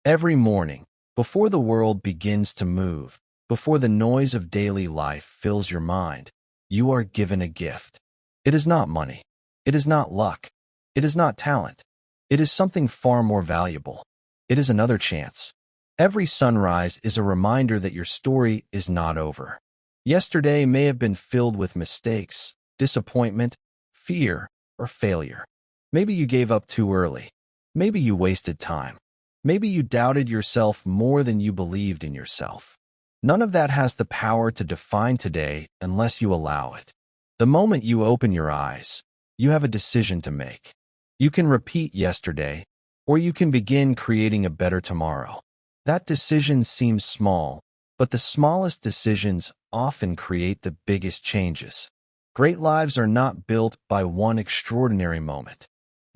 Every morning, before the world begins to move, before the noise of daily life fills your mind, you are given a gift. It is not money. It is not luck. It is not talent. It is something far more valuable. It is another chance. Every sunrise is a reminder that your story is not over. Yesterday may have been filled with mistakes, disappointment, fear, or failure. Maybe you gave up too early. Maybe you wasted time. Maybe you doubted yourself more than you believed in yourself. None of that has the power to define today unless you allow it. The moment you open your eyes, you have a decision to make. You can repeat yesterday, or you can begin creating a better tomorrow. That decision seems small, but the smallest decisions often create the biggest changes. Great lives are not built by one extraordinary moment.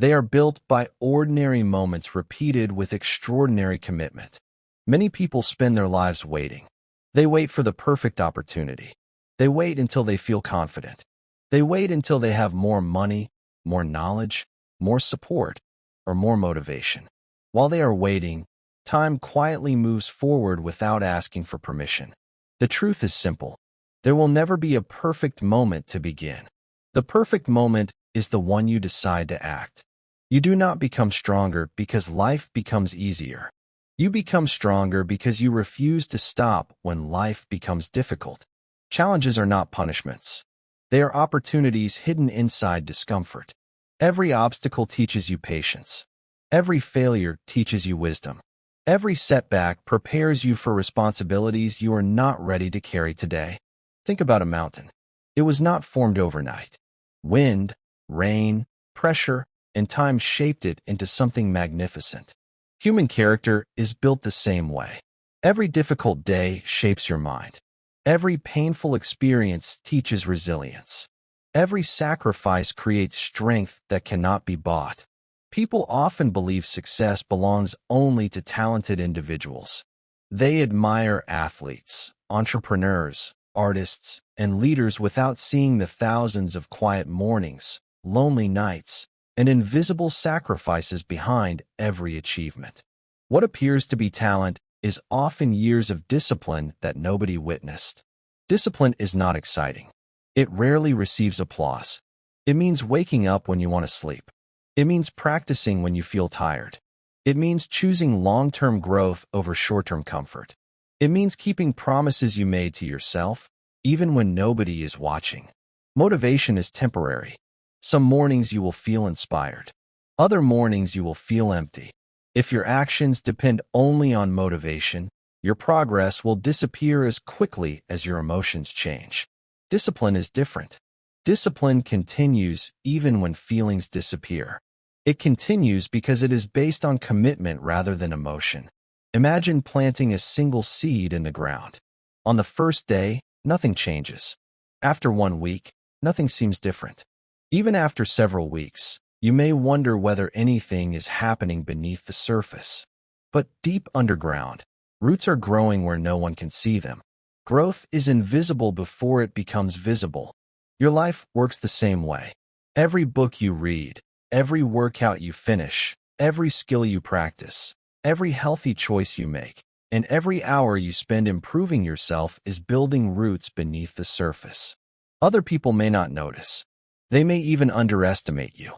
They are built by ordinary moments repeated with extraordinary commitment. Many people spend their lives waiting. They wait for the perfect opportunity. They wait until they feel confident. They wait until they have more money, more knowledge, more support, or more motivation. While they are waiting, time quietly moves forward without asking for permission. The truth is simple. There will never be a perfect moment to begin. The perfect moment is the one you decide to act. You do not become stronger because life becomes easier. You become stronger because you refuse to stop when life becomes difficult. Challenges are not punishments. They are opportunities hidden inside discomfort. Every obstacle teaches you patience. Every failure teaches you wisdom. Every setback prepares you for responsibilities you are not ready to carry today. Think about a mountain. It was not formed overnight. Wind, rain, pressure, and time shaped it into something magnificent. Human character is built the same way. Every difficult day shapes your mind. Every painful experience teaches resilience. Every sacrifice creates strength that cannot be bought. People often believe success belongs only to talented individuals. They admire athletes, entrepreneurs, artists, and leaders without seeing the thousands of quiet mornings, lonely nights, and invisible sacrifices behind every achievement. What appears to be talent is often years of discipline that nobody witnessed. Discipline is not exciting. It rarely receives applause. It means waking up when you want to sleep. It means practicing when you feel tired. It means choosing long-term growth over short-term comfort. It means keeping promises you made to yourself, even when nobody is watching. Motivation is temporary. Some mornings you will feel inspired. Other mornings you will feel empty. If your actions depend only on motivation, your progress will disappear as quickly as your emotions change. Discipline is different. Discipline continues even when feelings disappear. It continues because it is based on commitment rather than emotion. Imagine planting a single seed in the ground. On the first day, nothing changes. After 1 week, nothing seems different. Even after several weeks, you may wonder whether anything is happening beneath the surface. But deep underground, roots are growing where no one can see them. Growth is invisible before it becomes visible. Your life works the same way. Every book you read, every workout you finish, every skill you practice, every healthy choice you make, and every hour you spend improving yourself is building roots beneath the surface. Other people may not notice. They may even underestimate you.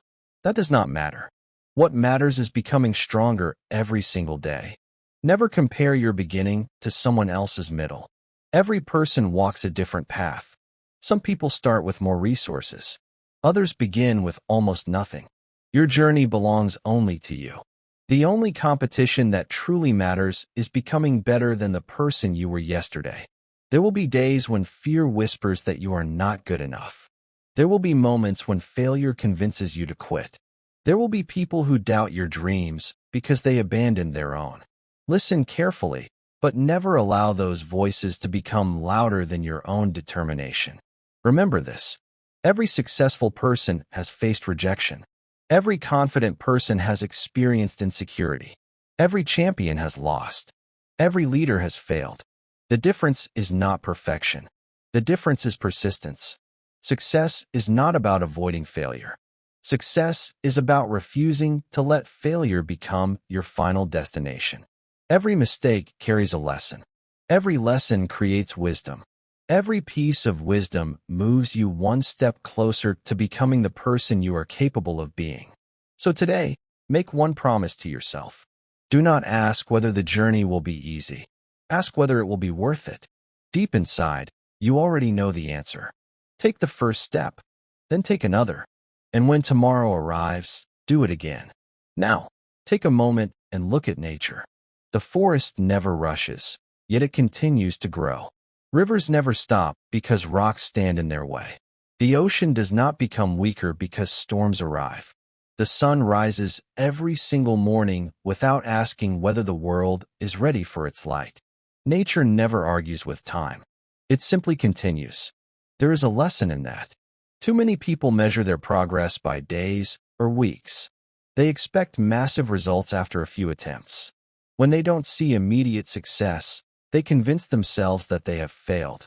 That does not matter. What matters is becoming stronger every single day. Never compare your beginning to someone else's middle. Every person walks a different path. Some people start with more resources. Others begin with almost nothing. Your journey belongs only to you. The only competition that truly matters is becoming better than the person you were yesterday. There will be days when fear whispers that you are not good enough. There will be moments when failure convinces you to quit. There will be people who doubt your dreams because they abandoned their own. Listen carefully, but never allow those voices to become louder than your own determination. Remember this. Every successful person has faced rejection. Every confident person has experienced insecurity. Every champion has lost. Every leader has failed. The difference is not perfection. The difference is persistence. Success is not about avoiding failure. Success is about refusing to let failure become your final destination. Every mistake carries a lesson. Every lesson creates wisdom. Every piece of wisdom moves you one step closer to becoming the person you are capable of being. So today, make one promise to yourself. Do not ask whether the journey will be easy. Ask whether it will be worth it. Deep inside, you already know the answer. Take the first step, then take another. And when tomorrow arrives, do it again. Now, take a moment and look at nature. The forest never rushes, yet it continues to grow. Rivers never stop because rocks stand in their way. The ocean does not become weaker because storms arrive. The sun rises every single morning without asking whether the world is ready for its light. Nature never argues with time. It simply continues. There is a lesson in that. Too many people measure their progress by days or weeks. They expect massive results after a few attempts. When they don't see immediate success, they convince themselves that they have failed.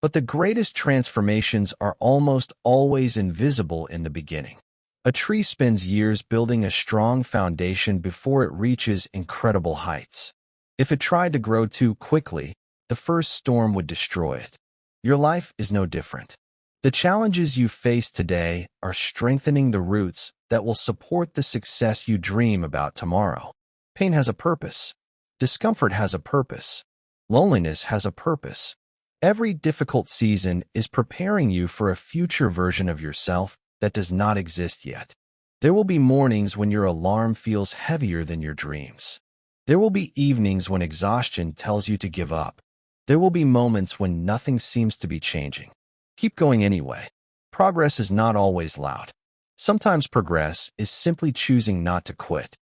But the greatest transformations are almost always invisible in the beginning. A tree spends years building a strong foundation before it reaches incredible heights. If it tried to grow too quickly, the first storm would destroy it. Your life is no different. The challenges you face today are strengthening the roots that will support the success you dream about tomorrow. Pain has a purpose. Discomfort has a purpose. Loneliness has a purpose. Every difficult season is preparing you for a future version of yourself that does not exist yet. There will be mornings when your alarm feels heavier than your dreams. There will be evenings when exhaustion tells you to give up. There will be moments when nothing seems to be changing. Keep going anyway. Progress is not always loud. Sometimes progress is simply choosing not to quit.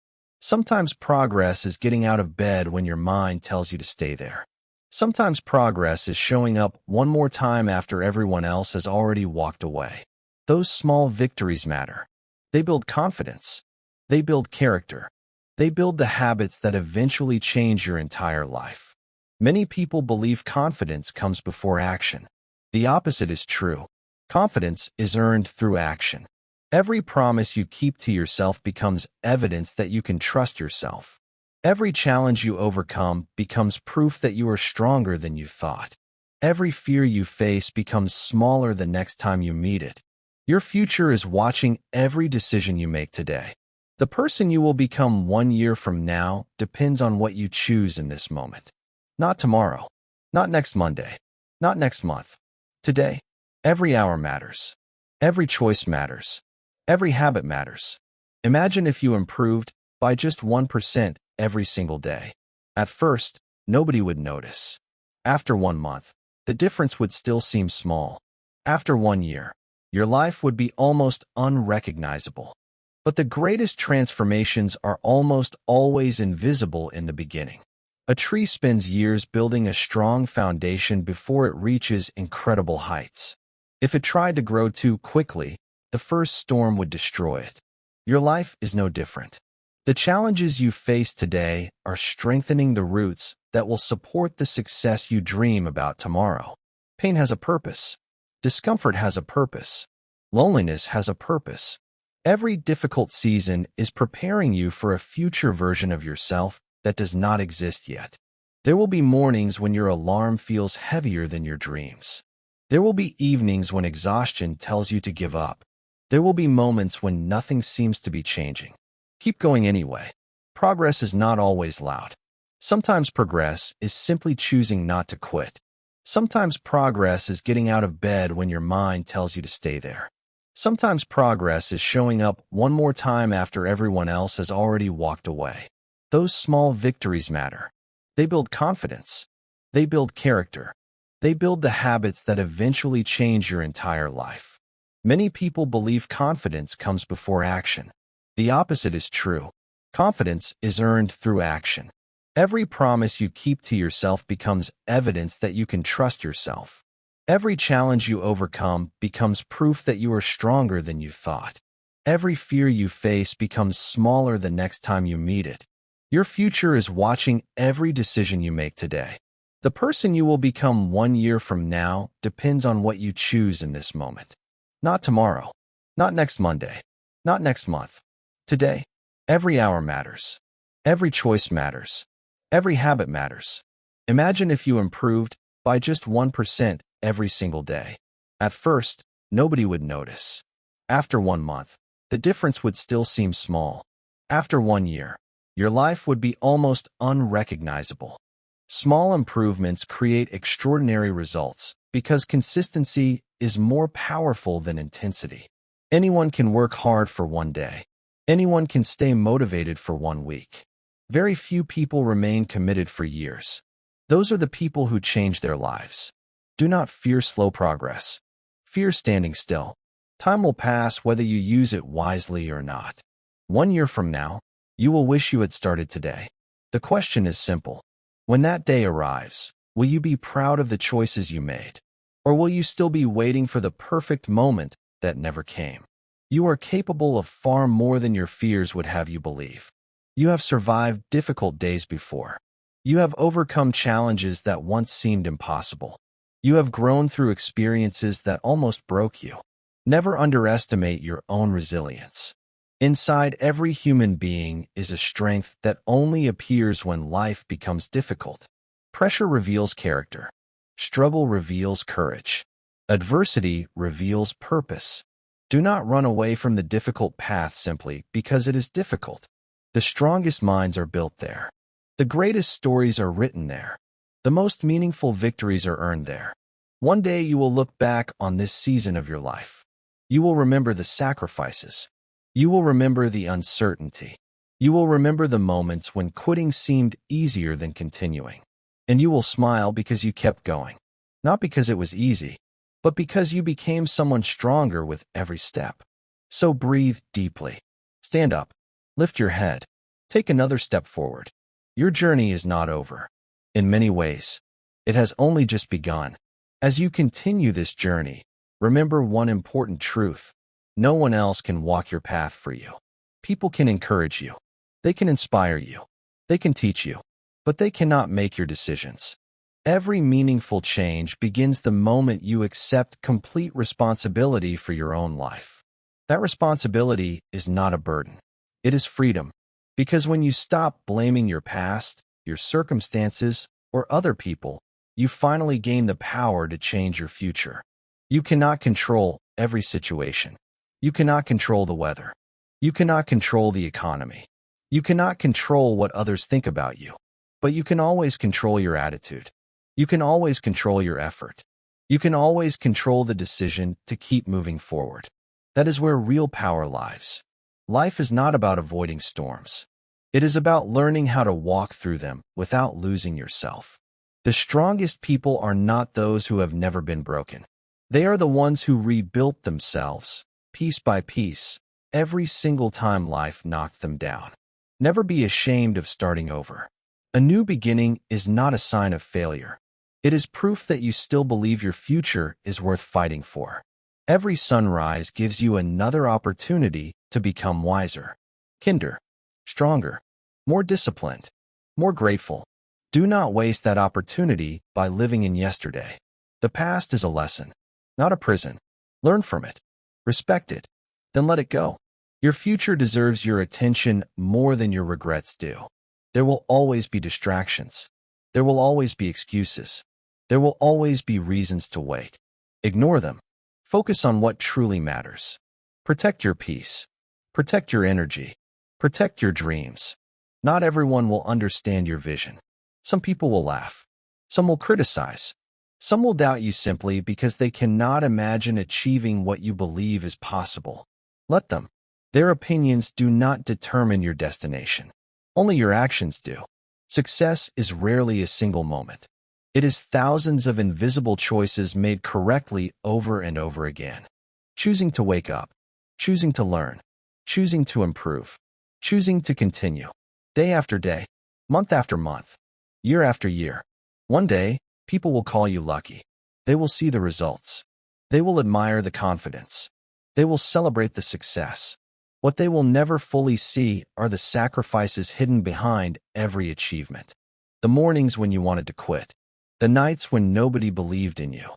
Sometimes progress is getting out of bed when your mind tells you to stay there. Sometimes progress is showing up one more time after everyone else has already walked away. Those small victories matter. They build confidence. They build character. They build the habits that eventually change your entire life. Many people believe confidence comes before action. The opposite is true. Confidence is earned through action. Every promise you keep to yourself becomes evidence that you can trust yourself. Every challenge you overcome becomes proof that you are stronger than you thought. Every fear you face becomes smaller the next time you meet it. Your future is watching every decision you make today. The person you will become 1 year from now depends on what you choose in this moment. Not tomorrow. Not next Monday. Not next month. Today. Every hour matters. Every choice matters. Every habit matters. Imagine if you improved by just 1% every single day. At first, nobody would notice. After 1 month, the difference would still seem small. After 1 year, your life would be almost unrecognizable. But the greatest transformations are almost always invisible in the beginning. A tree spends years building a strong foundation before it reaches incredible heights. If it tried to grow too quickly, the first storm would destroy it. Your life is no different. The challenges you face today are strengthening the roots that will support the success you dream about tomorrow. Pain has a purpose. Discomfort has a purpose. Loneliness has a purpose. Every difficult season is preparing you for a future version of yourself that does not exist yet. There will be mornings when your alarm feels heavier than your dreams. There will be evenings when exhaustion tells you to give up. There will be moments when nothing seems to be changing. Keep going anyway. Progress is not always loud. Sometimes progress is simply choosing not to quit. Sometimes progress is getting out of bed when your mind tells you to stay there. Sometimes progress is showing up one more time after everyone else has already walked away. Those small victories matter. They build confidence. They build character. They build the habits that eventually change your entire life. Many people believe confidence comes before action. The opposite is true. Confidence is earned through action. Every promise you keep to yourself becomes evidence that you can trust yourself. Every challenge you overcome becomes proof that you are stronger than you thought. Every fear you face becomes smaller the next time you meet it. Your future is watching every decision you make today. The person you will become 1 year from now depends on what you choose in this moment. Not tomorrow. Not next Monday. Not next month. Today. Every hour matters. Every choice matters. Every habit matters. Imagine if you improved by just 1% every single day. At first, nobody would notice. After 1 month, the difference would still seem small. After 1 year, your life would be almost unrecognizable. Small improvements create extraordinary results because consistency is more powerful than intensity. Anyone can work hard for 1 day. Anyone can stay motivated for 1 week. Very few people remain committed for years. Those are the people who change their lives. Do not fear slow progress. Fear standing still. Time will pass whether you use it wisely or not. 1 year from now, you will wish you had started today. The question is simple. When that day arrives, will you be proud of the choices you made? Or will you still be waiting for the perfect moment that never came? You are capable of far more than your fears would have you believe. You have survived difficult days before. You have overcome challenges that once seemed impossible. You have grown through experiences that almost broke you. Never underestimate your own resilience. Inside every human being is a strength that only appears when life becomes difficult. Pressure reveals character. Struggle reveals courage. Adversity reveals purpose. Do not run away from the difficult path simply because it is difficult. The strongest minds are built there. The greatest stories are written there. The most meaningful victories are earned there. One day you will look back on this season of your life. You will remember the sacrifices. You will remember the uncertainty. You will remember the moments when quitting seemed easier than continuing. And you will smile because you kept going. Not because it was easy, but because you became someone stronger with every step. So breathe deeply. Stand up. Lift your head. Take another step forward. Your journey is not over. In many ways, it has only just begun. As you continue this journey, remember one important truth. No one else can walk your path for you. People can encourage you. They can inspire you. They can teach you. But they cannot make your decisions. Every meaningful change begins the moment you accept complete responsibility for your own life. That responsibility is not a burden. It is freedom. Because when you stop blaming your past, your circumstances, or other people, you finally gain the power to change your future. You cannot control every situation. You cannot control the weather. You cannot control the economy. You cannot control what others think about you. But you can always control your attitude. You can always control your effort. You can always control the decision to keep moving forward. That is where real power lies. Life is not about avoiding storms. It is about learning how to walk through them without losing yourself. The strongest people are not those who have never been broken. They are the ones who rebuilt themselves, piece by piece, every single time life knocked them down. Never be ashamed of starting over. A new beginning is not a sign of failure. It is proof that you still believe your future is worth fighting for. Every sunrise gives you another opportunity to become wiser, kinder, stronger, more disciplined, more grateful. Do not waste that opportunity by living in yesterday. The past is a lesson, not a prison. Learn from it. Respect it. Then let it go. Your future deserves your attention more than your regrets do. There will always be distractions. There will always be excuses. There will always be reasons to wait. Ignore them. Focus on what truly matters. Protect your peace. Protect your energy. Protect your dreams. Not everyone will understand your vision. Some people will laugh. Some will criticize. Some will doubt you simply because they cannot imagine achieving what you believe is possible. Let them. Their opinions do not determine your destination. Only your actions do. Success is rarely a single moment. It is thousands of invisible choices made correctly over and over again. Choosing to wake up. Choosing to learn. Choosing to improve. Choosing to continue. Day after day. Month after month. Year after year. One day, people will call you lucky. They will see the results. They will admire the confidence. They will celebrate the success. What they will never fully see are the sacrifices hidden behind every achievement. The mornings when you wanted to quit. The nights when nobody believed in you.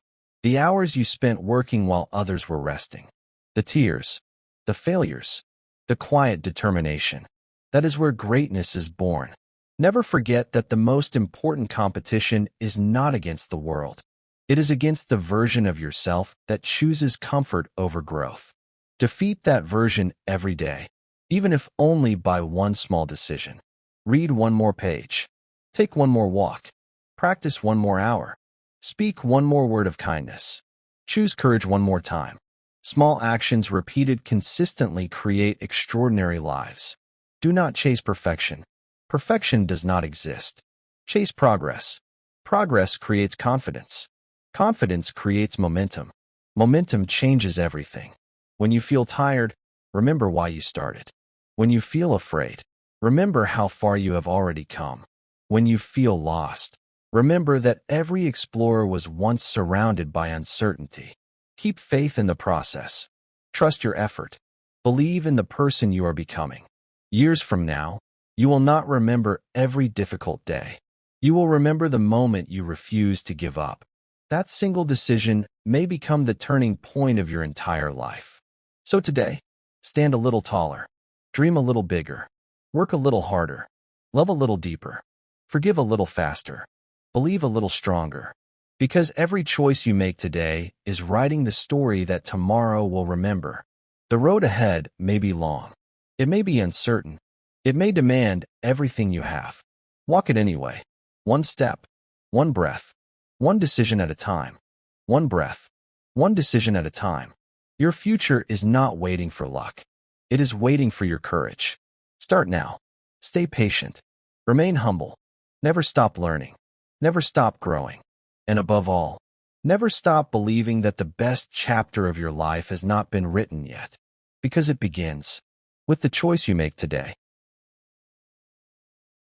The hours you spent working while others were resting. The tears. The failures. The quiet determination. That is where greatness is born. Never forget that the most important competition is not against the world. It is against the version of yourself that chooses comfort over growth. Defeat that version every day, even if only by one small decision. Read one more page. Take one more walk. Practice one more hour. Speak one more word of kindness. Choose courage one more time. Small actions repeated consistently create extraordinary lives. Do not chase perfection. Perfection does not exist. Chase progress. Progress creates confidence. Confidence creates momentum. Momentum changes everything. When you feel tired, remember why you started. When you feel afraid, remember how far you have already come. When you feel lost, remember that every explorer was once surrounded by uncertainty. Keep faith in the process. Trust your effort. Believe in the person you are becoming. Years from now, you will not remember every difficult day. You will remember the moment you refused to give up. That single decision may become the turning point of your entire life. So today, stand a little taller, dream a little bigger, work a little harder, love a little deeper, forgive a little faster, believe a little stronger. Because every choice you make today is writing the story that tomorrow will remember. The road ahead may be long. It may be uncertain. It may demand everything you have. Walk it anyway. One step, one breath, one decision at a time. One breath, one decision at a time. Your future is not waiting for luck. It is waiting for your courage. Start now. Stay patient. Remain humble. Never stop learning. Never stop growing. And above all, never stop believing that the best chapter of your life has not been written yet, because it begins with the choice you make today.